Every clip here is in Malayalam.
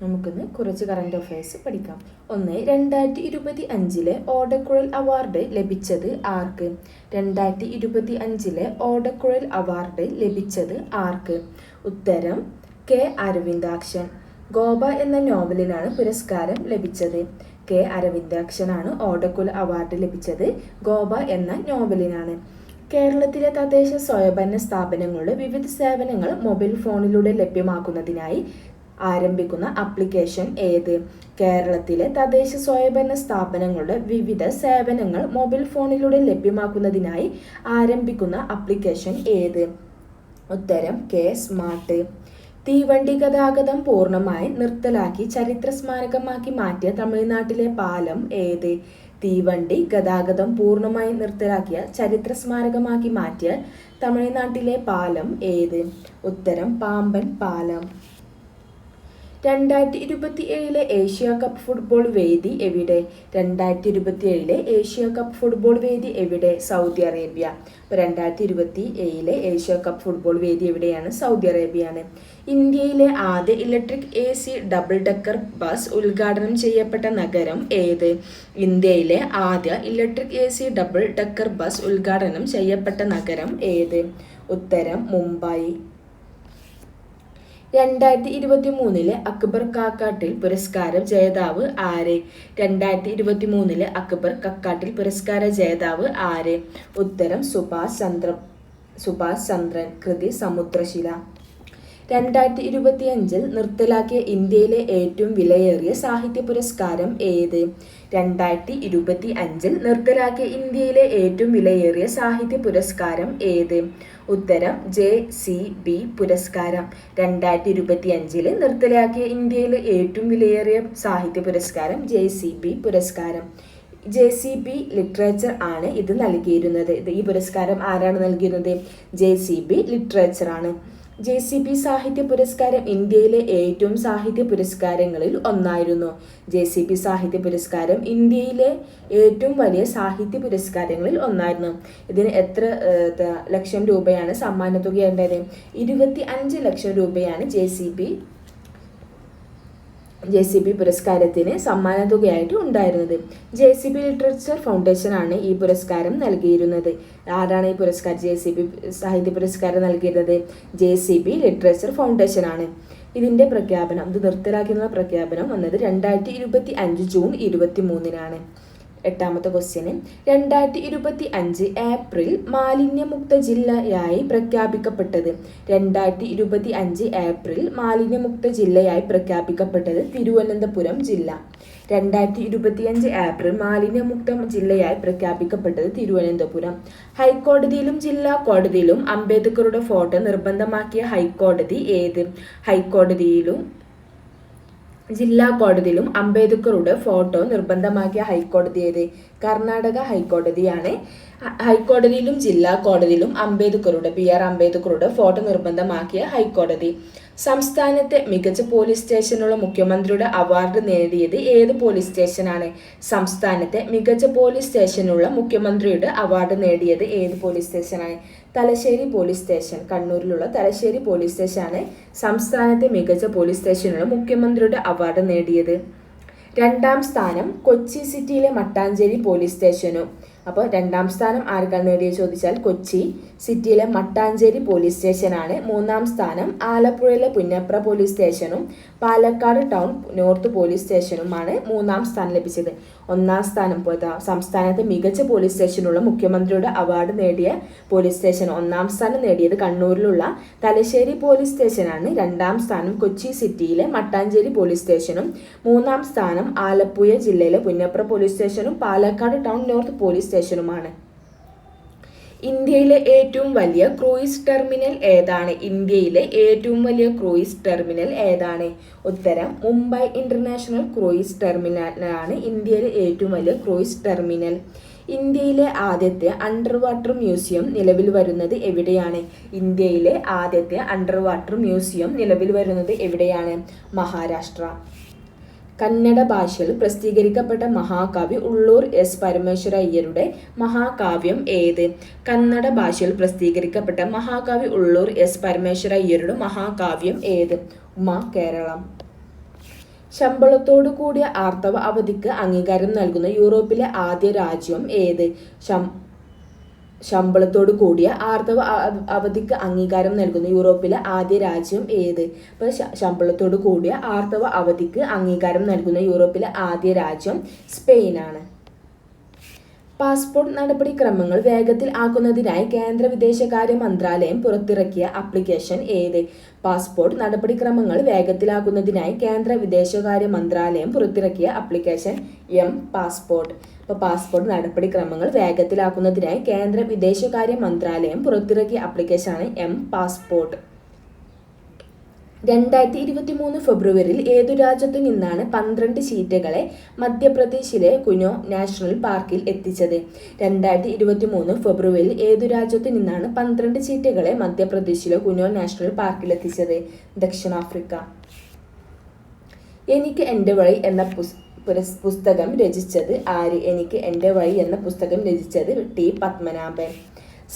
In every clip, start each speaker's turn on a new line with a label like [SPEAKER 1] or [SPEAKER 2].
[SPEAKER 1] നമുക്കിന്ന് കുറച്ച് കറണ്ട് അഫയേഴ്സ് പഠിക്കാം. 2025 ഓടക്കുഴൽ അവാർഡ് ലഭിച്ചത് ആർക്ക്? 2025 ഓടക്കുഴൽ അവാർഡ് ലഭിച്ചത് ആർക്ക്? ഉത്തരം കെ അരവിന്ദാക്ഷൻ. ഗോപ എന്ന നോവലിനാണ് പുരസ്കാരം ലഭിച്ചത്. കെ അരവിന്ദാക്ഷനാണ് ഓടക്കുഴൽ അവാർഡ് ലഭിച്ചത്. ഗോപ എന്ന നോവലിനാണ്. കേരളത്തിലെ തദ്ദേശ സ്വയംഭരണ സ്ഥാപനങ്ങളുടെ വിവിധ സേവനങ്ങൾ മൊബൈൽ ഫോണിലൂടെ ലഭ്യമാക്കുന്നതിനായി ആരംഭിക്കുന്ന ആപ്ലിക്കേഷൻ ഏത്? കേരളത്തിലെ തദ്ദേശ സ്വയംഭരണ സ്ഥാപനങ്ങളുടെ വിവിധ സേവനങ്ങൾ മൊബൈൽ ഫോണിലൂടെ ലഭ്യമാക്കുന്നതിനായി ആരംഭിക്കുന്ന ആപ്ലിക്കേഷൻ ഏത്? ഉത്തരം കെ സ്മാർട്ട്. തീവണ്ടി ഗതാഗതം പൂർണ്ണമായി നിർത്തലാക്കി ചരിത്ര സ്മാരകമാക്കി മാറ്റിയ തമിഴ്നാട്ടിലെ പാലം ഏത്? തീവണ്ടി ഗതാഗതം പൂർണ്ണമായി നിർത്തലാക്കിയ ചരിത്ര സ്മാരകമാക്കി മാറ്റിയ തമിഴ്നാട്ടിലെ പാലം ഏത്? ഉത്തരം പാമ്പൻ പാലം. 2027 ഏഷ്യ കപ്പ് ഫുട്ബോൾ വേദി എവിടെ? 2027 ഏഷ്യ കപ്പ് ഫുട്ബോൾ വേദി എവിടെ? Saudi Arabia. അപ്പോൾ 2027 ഏഷ്യ കപ്പ് ഫുട്ബോൾ വേദി എവിടെയാണ്? സൗദി അറേബ്യയാണ്. ഇന്ത്യയിലെ ആദ്യ electric AC double decker bus ഉദ്ഘാടനം ചെയ്യപ്പെട്ട നഗരം ഏത്? ഇന്ത്യയിലെ ആദ്യ electric AC double decker bus ഉദ്ഘാടനം ചെയ്യപ്പെട്ട നഗരം ഏത്? ഉത്തരം മുംബൈ. 2023 അക്ബർ കക്കാട്ടിൽ പുരസ്കാര ജേതാവ് ആര്? 2023 അക്ബർ കക്കാട്ടിൽ പുരസ്കാര ജേതാവ് ആര്? ഉത്തരം സുഭാഷ് ചന്ദ്രൻ. കൃതി സമുദ്രശില. 2025 നിർത്തലാക്കിയ ഇന്ത്യയിലെ ഏറ്റവും വിലയേറിയ സാഹിത്യ പുരസ്കാരം ഏത്? 2025 നിർത്തലാക്കിയ ഇന്ത്യയിലെ ഏറ്റവും വിലയേറിയ സാഹിത്യ പുരസ്കാരം ഏത്? ഉത്തരം JCB പുരസ്കാരം. 2025 നിർത്തലാക്കിയ ഇന്ത്യയിലെ ഏറ്റവും വിലയേറിയ സാഹിത്യ പുരസ്കാരം JCB പുരസ്കാരം. JCB ലിറ്ററേച്ചർ ആണ് ഇത് നൽകിയിരുന്നത്. ഈ പുരസ്കാരം ആരാണ് നൽകിയിരുന്നത്? JCB ലിറ്ററേച്ചർ ആണ്. JCB സാഹിത്യ പുരസ്കാരം ഇന്ത്യയിലെ ഏറ്റവും സാഹിത്യ പുരസ്കാരങ്ങളിൽ ഒന്നായിരുന്നു. JCB സാഹിത്യ പുരസ്കാരം ഇന്ത്യയിലെ ഏറ്റവും വലിയ സാഹിത്യ പുരസ്കാരങ്ങളിൽ ഒന്നായിരുന്നു. ഇതിന് എത്ര ലക്ഷം രൂപയാണ് സമ്മാനത്തുകയുണ്ടായത്? 25 ലക്ഷം രൂപയാണ് JCB പുരസ്കാരത്തിന് സമ്മാനത്തുകയായിട്ട് ഉണ്ടായിരുന്നത്. JCB ലിറ്ററേച്ചർ ഫൗണ്ടേഷൻ ആണ് ഈ പുരസ്കാരം നൽകിയിരുന്നത്. ആരാണ് ഈ പുരസ്കാരം JCB സാഹിത്യ പുരസ്കാരം നൽകിയിരുന്നത്? JCB ലിറ്ററേച്ചർ ഫൗണ്ടേഷൻ ആണ്. ഇതിൻ്റെ പ്രഖ്യാപനം, ഇത് നിർത്തലാക്കിയുള്ള പ്രഖ്യാപനം വന്നത് 2025 ജൂൺ 23 എട്ടാമത്തെ ക്വസ്റ്റ്യന് 2025 ഏപ്രിൽ മാലിന്യമുക്ത ജില്ലയായി പ്രഖ്യാപിക്കപ്പെട്ടത്? 2025 ഏപ്രിൽ മാലിന്യമുക്ത ജില്ലയായി പ്രഖ്യാപിക്കപ്പെട്ടത് തിരുവനന്തപുരം ജില്ല. 2025 ഏപ്രിൽ മാലിന്യമുക്ത ജില്ലയായി പ്രഖ്യാപിക്കപ്പെട്ടത് തിരുവനന്തപുരം. ഹൈക്കോടതിയിലും ജില്ലാ കോടതിയിലും അംബേദ്കറുടെ ഫോട്ടോ നിർബന്ധമാക്കിയ ഹൈക്കോടതി ഏത്? ഹൈക്കോടതിയിലും ജില്ലാ കോടതിയിലും അംബേദ്കറുടെ ഫോട്ടോ നിർബന്ധമാക്കിയ ഹൈക്കോടതി ഏത്? കർണാടക ഹൈക്കോടതിയാണ്. ഹൈക്കോടതിയിലും ജില്ലാ കോടതിയിലും BR അംബേദ്കറുടെ ഫോട്ടോ നിർബന്ധമാക്കിയ ഹൈക്കോടതി. സംസ്ഥാനത്തെ മികച്ച പോലീസ് സ്റ്റേഷനുള്ള മുഖ്യമന്ത്രിയുടെ അവാർഡ് നേടിയത് ഏത് പോലീസ് സ്റ്റേഷനാണ്? സംസ്ഥാനത്തെ മികച്ച പോലീസ് സ്റ്റേഷനുള്ള മുഖ്യമന്ത്രിയുടെ അവാർഡ് നേടിയത് ഏത് പോലീസ് സ്റ്റേഷനാണ്? Thalassery police station. കണ്ണൂരിലുള്ള തലശ്ശേരി പോലീസ് സ്റ്റേഷനാണ് സംസ്ഥാനത്തെ മികച്ച പോലീസ് സ്റ്റേഷനുള്ള മുഖ്യമന്ത്രിയുടെ അവാർഡ് നേടിയത്. 2ാം സ്ഥാനം കൊച്ചി സിറ്റിയിലെ മട്ടാഞ്ചേരി പോലീസ് സ്റ്റേഷനും. അപ്പോൾ 2ാം സ്ഥാനം ആർക്കാണ് നേടിയത് ചോദിച്ചാൽ കൊച്ചി സിറ്റിയിലെ മട്ടാഞ്ചേരി പോലീസ് സ്റ്റേഷനാണ്. 3ാം സ്ഥാനം ആലപ്പുഴയിലെ പുന്നപ്ര പോലീസ് സ്റ്റേഷനും പാലക്കാട് ടൗൺ നോർത്ത് പോലീസ് സ്റ്റേഷനുമാണ് 3ാം സ്ഥാനം ലഭിച്ചത്. 1ാം സ്ഥാനം സംസ്ഥാനത്തെ മികച്ച പോലീസ് സ്റ്റേഷനുള്ള മുഖ്യമന്ത്രിയുടെ അവാർഡ് നേടിയ പോലീസ് സ്റ്റേഷൻ 1ാം സ്ഥാനം നേടിയത് കണ്ണൂരിലുള്ള തലശ്ശേരി പോലീസ് സ്റ്റേഷനാണ്. 2ാം സ്ഥാനം കൊച്ചി സിറ്റിയിലെ മട്ടാഞ്ചേരി പോലീസ് സ്റ്റേഷനും 3ാം സ്ഥാനം ആലപ്പുഴ ജില്ലയിലെ പുന്നപ്ര പോലീസ് സ്റ്റേഷനും പാലക്കാട് ടൗൺ നോർത്ത് പോലീസ് സ്റ്റേഷനുമാണ്. ഇന്ത്യയിലെ ഏറ്റവും വലിയ ക്രൂയിസ് ടെർമിനൽ ഏതാണ്? ഇന്ത്യയിലെ ഏറ്റവും വലിയ ക്രൂയിസ് ടെർമിനൽ ഏതാണ്? ഉത്തരം മുംബൈ ഇന്റർനാഷണൽ ക്രൂയിസ് ടെർമിനലാണ് ഇന്ത്യയിലെ ഏറ്റവും വലിയ ക്രൂയിസ് ടെർമിനൽ. ഇന്ത്യയിലെ ആദ്യത്തെ അണ്ടർ വാട്ടർ മ്യൂസിയം നിലവിൽ വരുന്നത് എവിടെയാണ്? ഇന്ത്യയിലെ ആദ്യത്തെ അണ്ടർ വാട്ടർ മ്യൂസിയം നിലവിൽ വരുന്നത് എവിടെയാണ്? മഹാരാഷ്ട്ര. കന്നഡ ഭാഷയിൽ പ്രസിദ്ധീകരിക്കപ്പെട്ട മഹാകാവ്യം ഉള്ളൂർ S. പരമേശ്വര അയ്യരുടെ മഹാകാവ്യം ഏത്? കന്നഡ ഭാഷയിൽ പ്രസിദ്ധീകരിക്കപ്പെട്ട മഹാകാവ്യം ഉള്ളൂർ S. പരമേശ്വര അയ്യരുടെ മഹാകാവ്യം ഏത്? ഉമ കേരളം. ശമ്പളത്തോടു കൂടിയ ആർത്തവ അവധിക്ക് അംഗീകാരം നൽകുന്ന യൂറോപ്പിലെ ആദ്യ രാജ്യം ഏത്? ശമ്പളത്തോടു കൂടിയ ആർത്തവ അവധിക്ക് അംഗീകാരം നൽകുന്ന യൂറോപ്പിലെ ആദ്യ രാജ്യം ഏത്? അപ്പോൾ ശമ്പളത്തോടു കൂടിയ ആർത്തവ അവധിക്ക് അംഗീകാരം നൽകുന്ന യൂറോപ്പിലെ ആദ്യ രാജ്യം സ്പെയിനാണ്. പാസ്പോർട്ട് നടപടിക്രമങ്ങൾ വേഗത്തിൽ ആക്കുന്നതിനായി കേന്ദ്ര വിദേശകാര്യ മന്ത്രാലയം പുറത്തിറക്കിയ ആപ്ലിക്കേഷൻ ഏത്? പാസ്പോർട്ട് നടപടിക്രമങ്ങൾ വേഗത്തിലാക്കുന്നതിനായി കേന്ദ്ര വിദേശകാര്യ മന്ത്രാലയം പുറത്തിറക്കിയ ആപ്ലിക്കേഷൻ പാസ്പോർട്ട്. അപ്പോൾ പാസ്പോർട്ട് നടപടിക്രമങ്ങൾ വേഗത്തിലാക്കുന്നതിനായി കേന്ദ്ര വിദേശകാര്യ മന്ത്രാലയം പുറത്തിറക്കിയ ആപ്ലിക്കേഷനാണ് പാസ്പോർട്ട്. 2023 ഫെബ്രുവരിയിൽ ഏതു രാജ്യത്തു നിന്നാണ് 12 ചീറ്റകളെ മധ്യപ്രദേശിലെ കുനോ നാഷണൽ പാർക്കിൽ എത്തിച്ചത്? 2023 ഫെബ്രുവരിയിൽ ഏതു രാജ്യത്തു നിന്നാണ് 12 ചീറ്റകളെ മധ്യപ്രദേശിലെ കുനോ നാഷണൽ പാർക്കിൽ എത്തിച്ചത്? ദക്ഷിണാഫ്രിക്ക. എനിക്ക് എൻ്റെ വഴി എന്ന പുസ്തകം രചിച്ചത് ആര്? എനിക്ക് എൻ്റെ വഴി എന്ന പുസ്തകം രചിച്ചത് ടി പത്മനാഭൻ.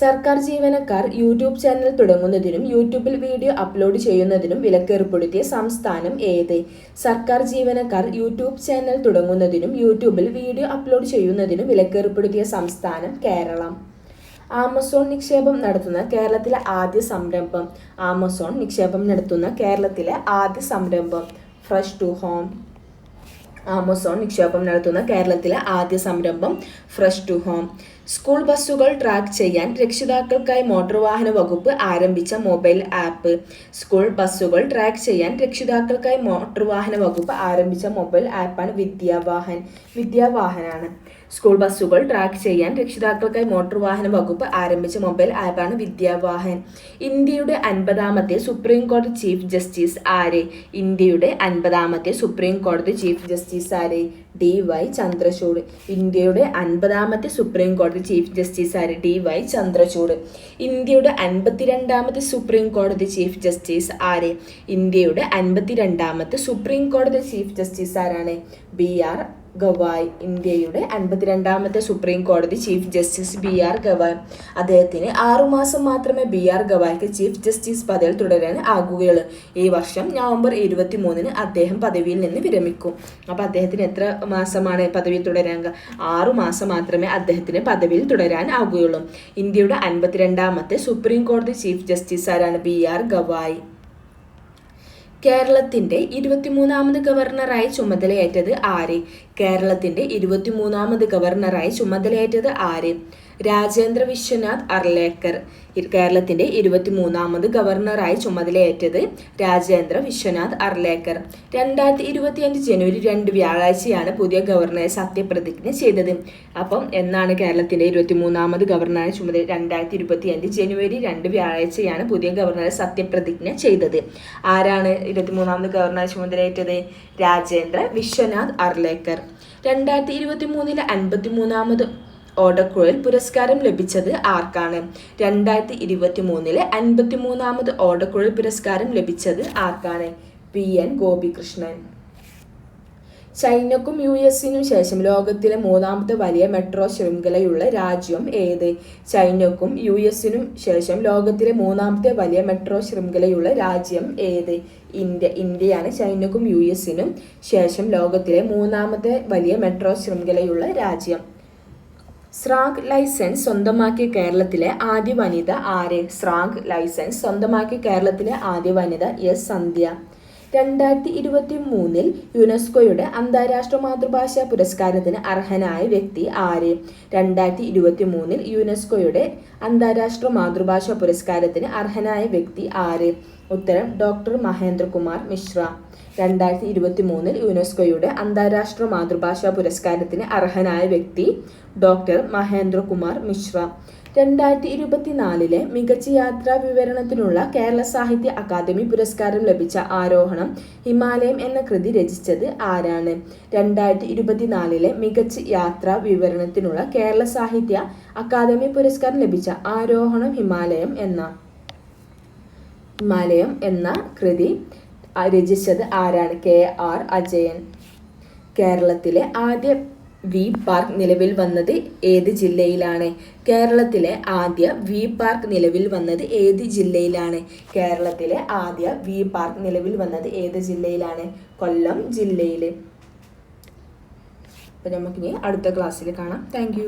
[SPEAKER 1] സർക്കാർ ജീവനക്കാർ യൂട്യൂബ് ചാനൽ തുടങ്ങുന്നതിനും യൂട്യൂബിൽ വീഡിയോ അപ്ലോഡ് ചെയ്യുന്നതിനും വിലക്കേർപ്പെടുത്തിയ സംസ്ഥാനം ഏത്? സർക്കാർ ജീവനക്കാർ യൂട്യൂബ് ചാനൽ തുടങ്ങുന്നതിനും യൂട്യൂബിൽ വീഡിയോ അപ്ലോഡ് ചെയ്യുന്നതിനും വിലക്കേർപ്പെടുത്തിയ സംസ്ഥാനം കേരളം. ആമസോൺ നിക്ഷേപം നടത്തുന്ന കേരളത്തിലെ ആദ്യ സംരംഭം. ആമസോൺ നിക്ഷേപം നടത്തുന്ന കേരളത്തിലെ ആദ്യ സംരംഭം ഫ്രഷ് ടു ഹോം. ആമസോൺ നിക്ഷേപം നടത്തുന്ന കേരളത്തിലെ ആദ്യ സംരംഭം ഫ്രഷ് ടു ഹോം. സ്കൂൾ ബസ്സുകൾ ട്രാക്ക് ചെയ്യാൻ രക്ഷിതാക്കൾക്കായി മോട്ടോർ വാഹന വകുപ്പ് ആരംഭിച്ച മൊബൈൽ ആപ്പ്. സ്കൂൾ ബസ്സുകൾ ട്രാക്ക് ചെയ്യാൻ രക്ഷിതാക്കൾക്കായി മോട്ടോർ വാഹന വകുപ്പ് ആരംഭിച്ച മൊബൈൽ ആപ്പാണ് വിദ്യാവാഹൻ. വിദ്യാവാഹനാണ്. സ്കൂൾ ബസ്സുകൾ ട്രാക്ക് ചെയ്യാൻ രക്ഷിതാക്കൾക്കായി മോട്ടോർ വാഹന വകുപ്പ് ആരംഭിച്ച മൊബൈൽ ആപ്പാണ് വിദ്യാവാഹൻ. ഇന്ത്യയുടെ 50ാമത്തെ സുപ്രീം കോടതി ചീഫ് ജസ്റ്റിസ് ആര്? ഇന്ത്യയുടെ 50ാമത്തെ സുപ്രീം കോടതി ചീഫ് ജസ്റ്റിസ് ആര്? DY ചന്ദ്രചൂഡ്. ഇന്ത്യയുടെ 50ാമത്തെ സുപ്രീം കോടതി ചീഫ് ജസ്റ്റിസ് ആര്? DY ചന്ദ്രചൂഡ്. ഇന്ത്യയുടെ 52ാമത്തെ സുപ്രീം കോടതി ചീഫ് ജസ്റ്റിസ് ആര്? ഇന്ത്യയുടെ 52ാമത്തെ സുപ്രീം കോടതി ചീഫ് ജസ്റ്റിസ് ആരാണ്? BR ഗവായ്. ഇന്ത്യയുടെ 52ാമത്തെ സുപ്രീം കോടതി ചീഫ് ജസ്റ്റിസ് BR ഗവായ്. അദ്ദേഹത്തിന് 6 മാസം മാത്രമേ BR ഗവായ്ക്ക് ചീഫ് ജസ്റ്റിസ് പദവിയിൽ തുടരാൻ ആകുകയുള്ളൂ. ഈ വർഷം നവംബർ 23 അദ്ദേഹം പദവിയിൽ നിന്ന് വിരമിക്കും. അപ്പോൾ അദ്ദേഹത്തിന് എത്ര മാസമാണ് പദവിയിൽ തുടരാൻ? 6 മാസം മാത്രമേ അദ്ദേഹത്തിന് പദവിയിൽ തുടരാൻ ആകുകയുള്ളൂ. ഇന്ത്യയുടെ 52ാമത്തെ സുപ്രീം കോടതി ചീഫ് ജസ്റ്റിസ് ആരാണ്? BR ഗവായ്. കേരളത്തിന്റെ 23ാമത് ഗവർണറായി ചുമതലയേറ്റത് ആര്? കേരളത്തിന്റെ 23ാമത് ഗവർണറായി ചുമതലയേറ്റത് ആര്? രാജേന്ദ്ര വിശ്വനാഥ് അർലേക്കർ. കേരളത്തിന്റെ 23ാമത് ഗവർണറായി ചുമതലയേറ്റത് രാജേന്ദ്ര വിശ്വനാഥ് അർലേക്കർ. 2025 ജനുവരി 2 വ്യാഴാഴ്ചയാണ് പുതിയ ഗവർണറെ സത്യപ്രതിജ്ഞ ചെയ്തത്. അപ്പം എന്നാണ് കേരളത്തിന്റെ 23ാമത് ഗവർണറായി ചുമതല? 2025 ജനുവരി 2 വ്യാഴാഴ്ചയാണ് പുതിയ ഗവർണറെ സത്യപ്രതിജ്ഞ ചെയ്തത്. ആരാണ് 23ാമത് ഗവർണറായി ചുമതലയേറ്റത്? രാജേന്ദ്ര വിശ്വനാഥ് അർലേക്കർ. 2023 53ാമത് ഓടക്കുഴൽ പുരസ്കാരം ലഭിച്ചത് ആർക്കാണ്? 2023 53ാമത് ഓടക്കുഴൽ പുരസ്കാരം ലഭിച്ചത് ആർക്കാണ്? PN ഗോപികൃഷ്ണൻ. ചൈനക്കും US-നും ശേഷം ലോകത്തിലെ 3ാമത്തെ വലിയ മെട്രോ ശൃംഖലയുള്ള രാജ്യം ഏത്? ചൈനക്കും US-നും ശേഷം ലോകത്തിലെ 3ാമത്തെ വലിയ മെട്രോ ശൃംഖലയുള്ള രാജ്യം ഏത്? ഇന്ത്യയാണ് ചൈനക്കും US-നും ശേഷം ലോകത്തിലെ 3ാമത്തെ വലിയ മെട്രോ ശൃംഖലയുള്ള രാജ്യം. സ്രാഗ് ലൈസൻസ് സ്വന്തമാക്കിയ കേരളത്തിലെ ആദ്യ വനിത ആര്? സ്രാഗ് ലൈസൻസ് സ്വന്തമാക്കിയ കേരളത്തിലെ ആദ്യ വനിത S സന്ധ്യ. 2023 യുനെസ്കോയുടെ അന്താരാഷ്ട്ര മാതൃഭാഷാ പുരസ്കാരത്തിന് അർഹനായ വ്യക്തി ആര്? 2023 യുനെസ്കോയുടെ അന്താരാഷ്ട്ര മാതൃഭാഷാ പുരസ്കാരത്തിന് അർഹനായ വ്യക്തി ആര്? ഉത്തരം ഡോക്ടർ മഹേന്ദ്രകുമാർ മിശ്ര. 2023 യുനെസ്കോയുടെ അന്താരാഷ്ട്ര മാതൃഭാഷാ പുരസ്കാരത്തിന് അർഹനായ വ്യക്തി ഡോക്ടർ മഹേന്ദ്രകുമാർ മിശ്ര. 2024 മികച്ച യാത്രാ വിവരണത്തിനുള്ള കേരള സാഹിത്യ അക്കാദമി പുരസ്കാരം ലഭിച്ച ആരോഹണം ഹിമാലയം എന്ന കൃതി രചിച്ചത് ആരാണ്? 2024 മികച്ച യാത്രാ വിവരണത്തിനുള്ള കേരള സാഹിത്യ അക്കാദമി പുരസ്കാരം ലഭിച്ച ആരോഹണം ഹിമാലയം എന്ന കൃതി രചിച്ചത് ആരാണ്? KR അജയൻ. കേരളത്തിലെ ആദ്യ വി പാർക്ക് നിലവിൽ വന്നത് ഏത് ജില്ലയിലാണ്? കേരളത്തിലെ ആദ്യ വി പാർക്ക് നിലവിൽ വന്നത് ഏത് ജില്ലയിലാണ്? കേരളത്തിലെ ആദ്യ വി പാർക്ക് നിലവിൽ വന്നത് ഏത് ജില്ലയിലാണ്? കൊല്ലം ജില്ലയിൽ. അപ്പോൾ നമുക്കിനി അടുത്ത ക്ലാസ്സിൽ കാണാം. താങ്ക്